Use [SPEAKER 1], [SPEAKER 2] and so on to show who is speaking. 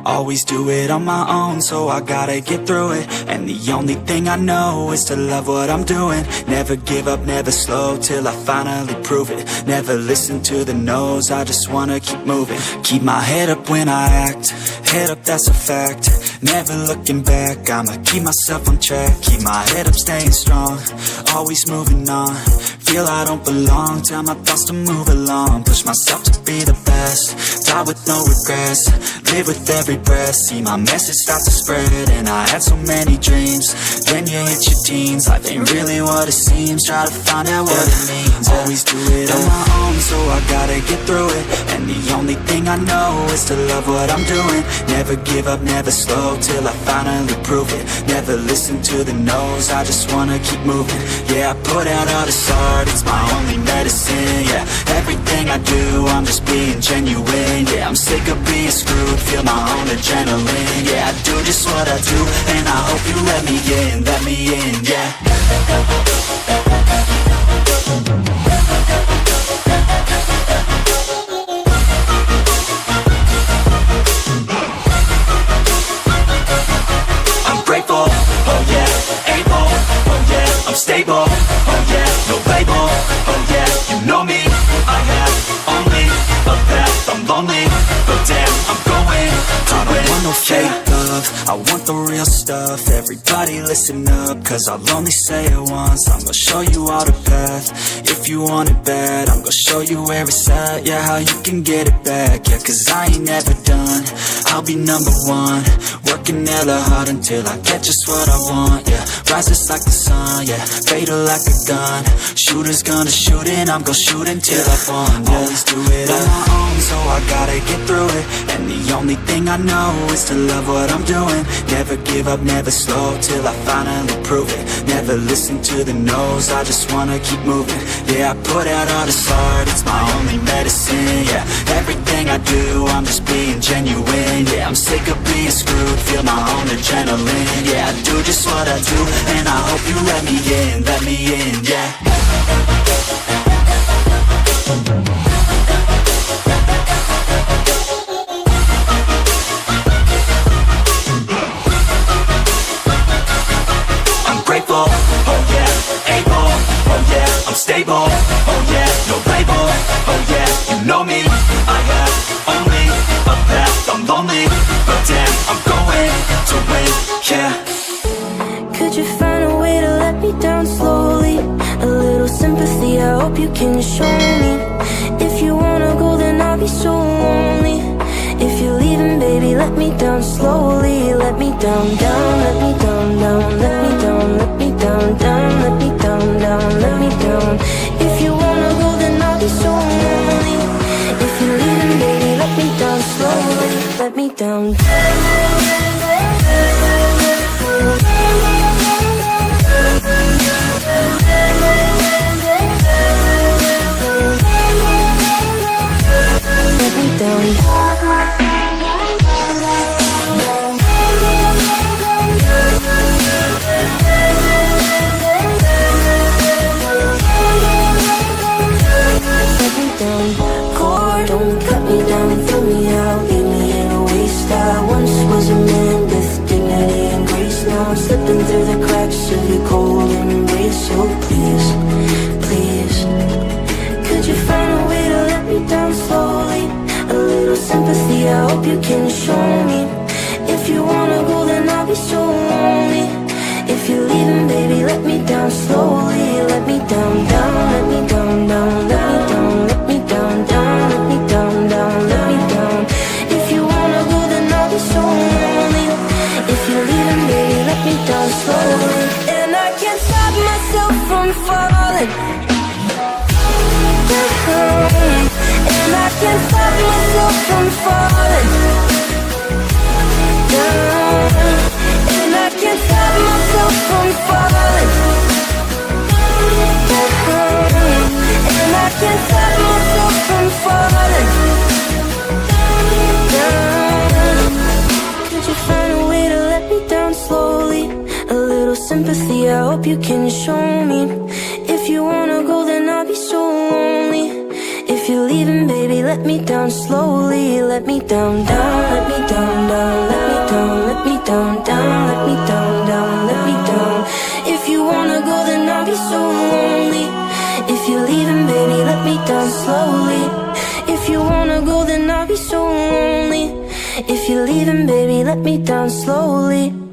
[SPEAKER 1] Always do it on my own, so I gotta get through it. And the only thing I know is to love what I'm doing. Never give up, never slow, till I finally prove it. Never listen to the no's, I just wanna keep moving. Keep my head up when I act, head up, that's a fact. Never looking back, I'ma keep myself on track. Keep my head up, staying strong, always moving on. Feel I don't belong, tell my thoughts to move along. Push myself to be the best, die with no regrets. Live with every breath, see my message start to spread. And I had so many dreams, then you hit your teens. Life ain't really what it seems, try to find out what it means. Always do it on my own, so I gotta get through it. And the only thing I know is to love what I'm doing. Never give up, never slow, till I finally prove it. Never listen to the no's, I just wanna keep moving. Yeah, I put out all this art, it's my only medicine. Yeah, everything I do, I'm just being genuine. Yeah, I'm sick of being screwed, feel my own adrenaline. Yeah, I do just what I do, and I hope you let me in, yeah. Stable, oh yeah, no label, oh yeah, you know me. I have only a path, I'm lonely, but damn, I'm going to win. I don't want no fake love, I want the real stuff. Everybody listen up, cause I'll only say it once. I'm gonna show you all the path, if you want it bad. I'm gonna show you where it's at, yeah, how you can get it back. Yeah, cause I ain't never done, I'll be number one. Working hella hard until I get just what I want, yeah. Rises like the sun, yeah, fatal like a gun. Shooter's gonna shoot and I'm gonna shoot until I won, yeah. Always do it on my own, so I gotta get through it. And the only thing I know is to love what I'm doing. Never give up, never slow, till I finally prove it. Never listen to the no's, I just wanna keep moving. Yeah, I put out all this art, it's my only medicine. Yeah, everything I do, I'm just being genuine. Yeah, I'm sick of being screwed, feel my own adrenaline. Yeah, I do just what I do, and I hope you let me in, yeah. I'm grateful, oh yeah, able, oh yeah, I'm stable, oh yeah, no label, oh yeah, you know me. I have only a path, I'm lonely, but damn, I'm going to win, yeah.
[SPEAKER 2] Could you find a way to let me down slowly? A little sympathy, I hope you can show me. If you wanna go, then I'll be so lonely. If you're leaving, baby, let me down slowly. Let me down, down, let me down, down. Let me down, let me down, down. Let me down, down, let me down. If you wanna go, then I'll be so lonely. If you're leaving, baby, let me down slowly. Let me down. Let me down. Cord, don't cut me down, throw me out, leave me in a waste. I once was a man with dignity and grace. Now I'm slipping through the cracks of your cold embrace. So please, please, could you find a way to let me down slowly? A little sympathy, I hope you can show me. If you wanna go, then I'll be so lonely. If you're leaving, baby, let me down slowly. Let me down, down, let me down, down. Let me down, let me down, down. Let me down, down, let me down. If you wanna go, then I'll be so lonely. If you're leaving, baby, let me down slowly. And I can't stop myself from falling down. And I can't stop myself from falling down. And I can't stop myself from falling down. And I can't stop myself from falling down. Could you find a way to let me down slowly? A little sympathy, I hope you can show me. If you wanna go, then I'll be so lonely. If you're leaving, baby, let let me down slowly. Let me down, down, let me down, down, let me down, let me down, down, let me down, down, let me down. If you wanna go, then I'll be so lonely. If you're leaving, baby, let me down slowly. If you wanna go, then I'll be so lonely. If you're leaving, baby, let me down slowly.